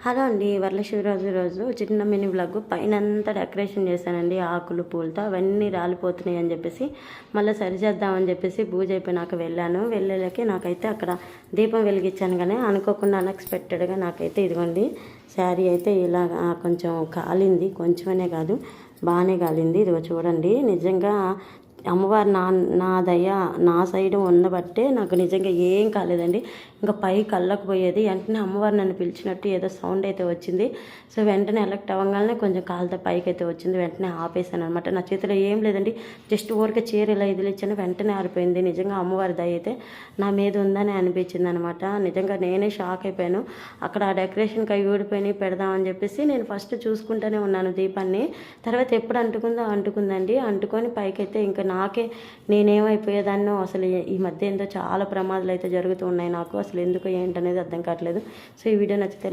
Hello అండి. వరలక్ష్మి రోజు చిన్న మినీ వ్లాగ్ పైనంతా డెకరేషన్ చేశానండి. ఆకులు పూలతో అవన్నీ రాలిపోతున్నాయి అని చెప్పేసి మళ్ళీ సరిచేద్దామని చెప్పేసి పూజ అయిపోయినాక వెళ్ళాను. వెళ్ళేలకి నాకైతే అక్కడ దీపం వెలిగించాను, కానీ అనుకోకుండా అన్ఎక్స్పెక్టెడ్గా నాకైతే ఇదిగోండి శారీ అయితే ఇలా కొంచెం కాలింది. కొంచెమనే కాదు, బాగానే కాలింది. ఇదిగో చూడండి, నిజంగా అమ్మవారు నా దయ నా సైడ్ ఉండబట్టే నాకు నిజంగా ఏం కాలేదండి. ఇంకా పై కళ్ళకపోయేది. వెంటనే అమ్మవారు నన్ను పిలిచినట్టు ఏదో సౌండ్ అయితే వచ్చింది. సో వెంటనే ఎలక్ట్ అవ్వగానే కొంచెం కాలుతో పైకి అయితే వచ్చింది. వెంటనే ఆపేసాను అనమాట. నా చేతిలో ఏం లేదండి, జస్ట్ ఊరికే చీర ఇలా ఇదిలిచ్చాను, వెంటనే ఆరిపోయింది. నిజంగా అమ్మవారి దయ అయితే నా మీద ఉందని అనిపించింది అనమాట. నిజంగా నేనే షాక్ అయిపోయాను. అక్కడ ఆ డెకరేషన్కి అవి ఊడిపోయినాయి పెడదామని చెప్పేసి నేను ఫస్ట్ చూసుకుంటూనే ఉన్నాను దీపాన్ని. తర్వాత ఎప్పుడు అంటుకుందండి. అంటుకొని పైకైతే ఇంకా నాకే నేనేమైపోయేదాన్నో. అసలు ఈ మధ్య ఏందో చాలా ప్రమాదాలు అయితే జరుగుతూ ఉన్నాయి నాకు. అసలు ఎందుకు ఏంటనేది అర్థం కావట్లేదు. సో ఈ వీడియో నచ్చితే